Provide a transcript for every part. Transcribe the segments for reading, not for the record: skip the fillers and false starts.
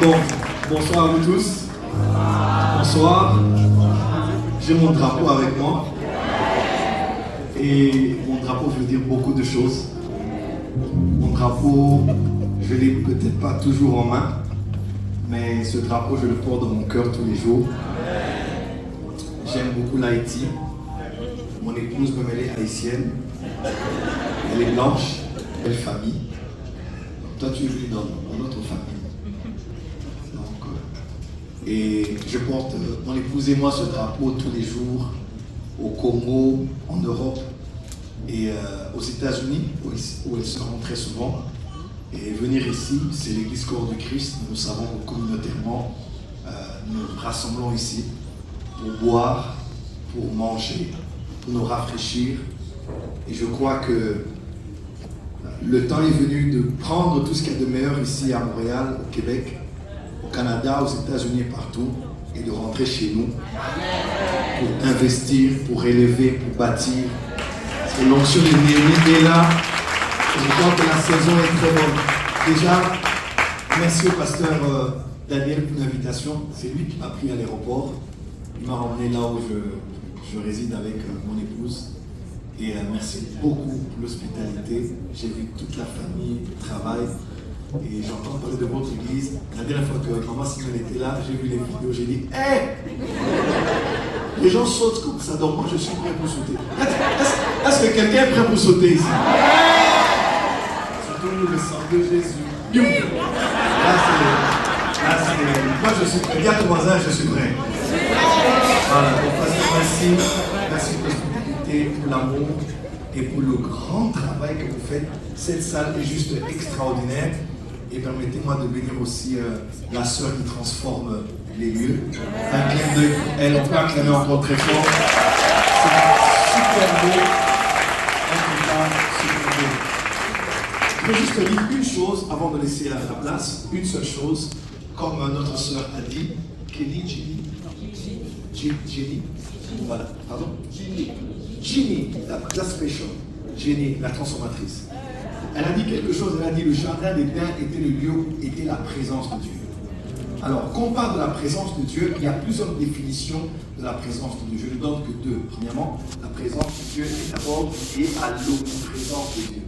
Bon, bonsoir à vous tous. Bonsoir. J'ai mon drapeau avec moi. Et mon drapeau veut dire beaucoup de choses. Mon drapeau, je ne l'ai peut-être pas toujours en main, mais ce drapeau, je le porte dans mon cœur tous les jours. J'aime beaucoup l'Haïti. Mon épouse, comme elle est haïtienne, elle est blanche, belle famille. Toi, tu es venu dans notre famille. Donc, et je porte, mon épouse et moi, ce drapeau tous les jours, au Congo, en Europe et aux États-Unis, où elle se rend très souvent. Et venir ici, c'est l'église Corps du Christ. Nous savons que communautairement, nous rassemblons ici pour boire, pour manger, pour nous rafraîchir. Et je crois que le temps est venu de prendre tout ce qu'il y a de meilleur ici à Montréal, au Québec, au Canada, aux États-Unis et partout, et de rentrer chez nous pour investir, pour élever, pour bâtir. Parce que l'onction de Néhémie est là. Et je crois que la saison est très bonne. Déjà, merci au pasteur Daniel pour l'invitation. C'est lui qui m'a pris à l'aéroport. Il m'a emmené là où je réside avec mon épouse. Et merci beaucoup pour l'hospitalité. J'ai vu toute la famille, le travail. Et j'entends parler de votre église. La dernière fois que maman Simone était là, j'ai vu les vidéos, j'ai dit hey! Les gens sautent comme ça, donc moi je suis prêt pour sauter. Est-ce que quelqu'un est prêt pour sauter ici? Surtout le sang de Jésus. Là c'est. Moi je suis prêt. Dis à ton voisin, je suis prêt. Voilà, donc merci. Merci pour l'hospitalité, pour l'amour et pour le grand travail que vous faites. Cette salle est juste extraordinaire. Et permettez-moi de bénir aussi la sœur qui transforme les lieux. Un clin d'œil pour elle, on peut acclamer encore très fort. C'est super beau. Je veux juste dire une chose avant de laisser la place, une seule chose, comme notre sœur a dit, Jenny, voilà, pardon? Ginny, la special, Jenny, la transformatrice. Elle a dit quelque chose, elle a dit le jardin d'Éden était le lieu où était la présence de Dieu. Alors, quand on parle de la présence de Dieu, il y a plusieurs définitions de la présence de Dieu. Je ne donne que deux. Premièrement, la présence de Dieu est d'abord liée à l'omniprésence de Dieu.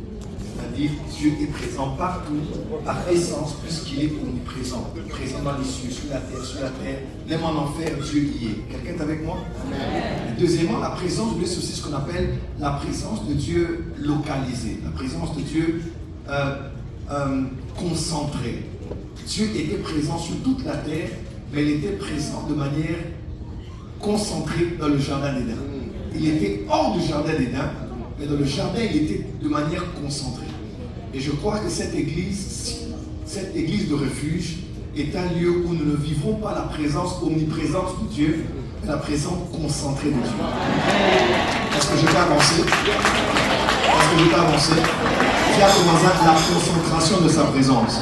C'est-à-dire, Dieu est présent partout, par essence, puisqu'il est omniprésent. Présent dans les cieux, sur la terre, même en enfer, Dieu y est. Quelqu'un est avec moi? Amen. Deuxièmement, la présence de Dieu, c'est aussi ce qu'on appelle la présence de Dieu localisée. La présence de Dieu concentrée. Dieu était présent sur toute la terre, mais il était présent de manière concentrée dans le jardin d'Éden. Il était hors du jardin d'Éden, mais dans le jardin, il était de manière concentrée. Et je crois que cette église de refuge, est un lieu où nous ne vivons pas la présence omniprésente de Dieu, mais la présence concentrée de Dieu. Est-ce que je peux avancer? Est-ce que je peux avancer? Qui a commencé la concentration de sa présence?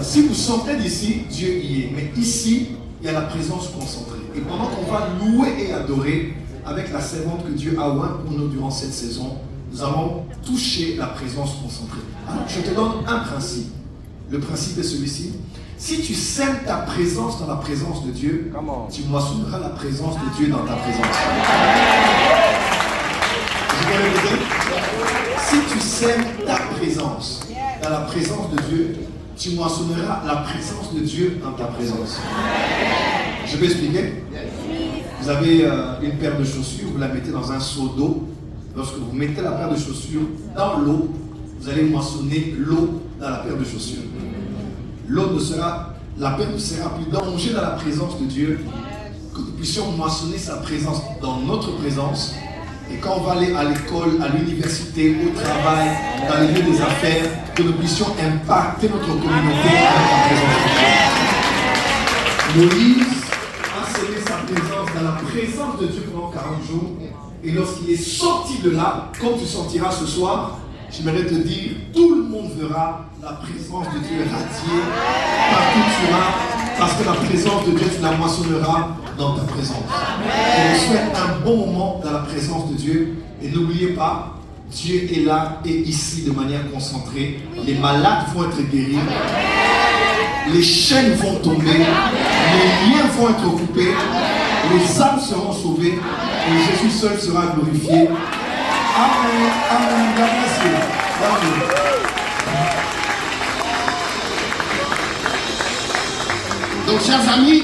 Si vous sortez d'ici, Dieu y est. Mais ici, il y a la présence concentrée. Et pendant qu'on va louer et adorer, avec la servante que Dieu a oint pour nous durant cette saison, nous allons toucher la présence concentrée. Alors, je te donne un principe. Le principe est celui-ci. Si tu sèmes ta présence dans la présence de Dieu, tu moissonneras la présence de Dieu dans ta présence. Je vais répéter. Si tu sèmes ta présence dans la présence de Dieu, tu moissonneras la présence de Dieu dans ta présence. Je vais expliquer. Vous avez une paire de chaussures, vous la mettez dans un seau d'eau. Lorsque vous mettez la paire de chaussures dans l'eau, vous allez moissonner l'eau dans la paire de chaussures. La paire ne sera plus d'engager dans la présence de Dieu, que nous puissions moissonner sa présence dans notre présence. Et quand on va aller à l'école, à l'université, au travail, dans les lieux des affaires, que nous puissions impacter notre communauté avec la présence de Dieu. Moïse a scellé sa présence dans la présence de Dieu pendant 40 jours. Et lorsqu'il est sorti de là, comme tu sortiras ce soir, j'aimerais te dire, tout le monde verra la présence de Dieu radier partout où tu vas, parce que la présence de Dieu, tu la moissonneras dans ta présence. Je vous souhaite un bon moment dans la présence de Dieu. Et n'oubliez pas, Dieu est là et ici de manière concentrée. Les malades vont être guéris. Les chaînes vont tomber. Les liens vont être coupés. Les âmes seront sauvées. Et Jésus seul sera glorifié. Amen. Amen. Merci. Donc, chers amis,